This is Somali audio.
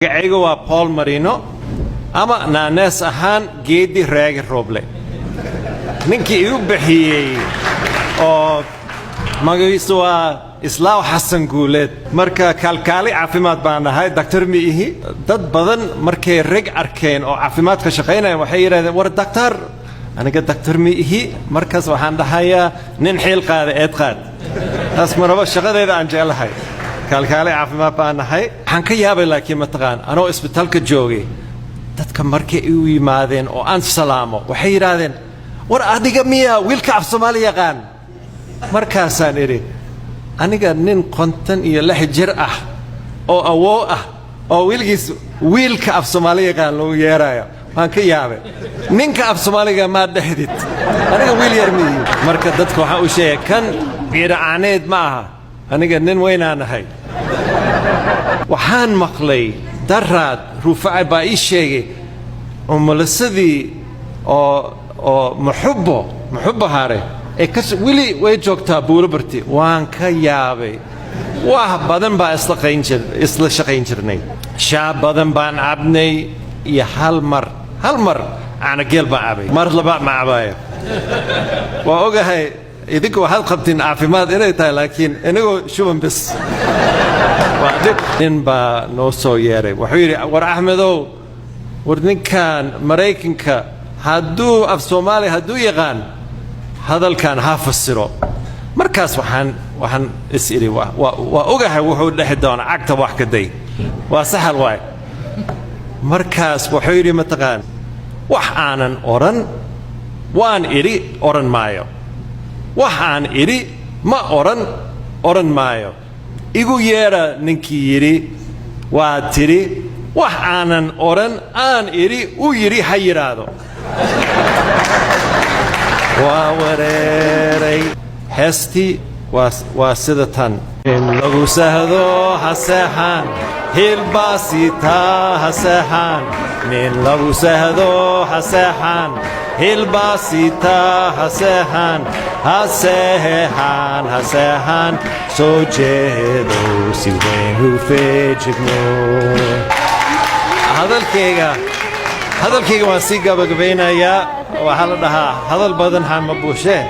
Magaciigu waa Paul Marino ama naanees ahaan geedi raagi Roble. Ninkii igu bixiyay oo magaciisu waa Islaaw Xasan Guuleed. Marka kalkaali caafimaad baan ahay doctor miihi. Dad badan markay rag arkeen oo caafimaad ka shaqeynayaan waxay yiraahdeen war doctor aniga doctor miihi markaas waxaan dhahayaa nin xil qaada eed qaad. taas maraba shaqadeeda aan jecelahay. kalkaali caafimaad baan ahay waxaan ka yaabay laakiin ma taqaan anoo isbitaalka joogay dadka markay u yimaadeen oo aan salaamo waxay yiraahdeen war adiga miya wiilka af Soomaali yaqaan markaasaan iri aniga nin konton iyo lix jir ah oo awoo ah oo wiilka af Soomaali yaqaan loo yeerayo waan ka yaabay ninka af Soomaaliga ma dhahdid aniga wiil yar miyi marka dadku waxa uu sheegay kan biiraaneed ma aha aniga nin weyn aan ahay waxaan maqlay daraad rufaa baa ii sheegay umalasadii oo muxubbo hare ee wili way joogtaa buulabarti waan ka yaabay wax badan baa isla shaqayn jirnay shaab badan baan cabnay iyo hal mar ana geel baan cabay mar laba ma cabayo waa ogahay idinku waxaad qabtiin caafimaad inay tahay laakiin inagoo shuban bis nin baa noo soo yeeray wuxuu yidhi war axmedow war ninkan maraykanka hadduu af Soomaali hadduu yaqaan hadalkan ha fasiro markaas waxaan is iri waa ogahay wuxuu dhex doona cagta wax ka day waa saxal waay markaas wuxuu yidhi ma taqaan wax aanan oran waan iri oran maayo waxaan iri ma oran maayo igu yeera ninkii yiri waa tiri wax aanan oran aan iri u yiri ha yiraahdo waa wareeray heesti waa sida tan in lagu sahdo haseexan hilbaasita haseexan min lagu sahdo haseexan hilbaasita haseexan haseexan soo jeedo si weyn u feejigno hadalkayga waan sii gabagabeynayaa waxaa la dhahaa hadal badan ha ma buushee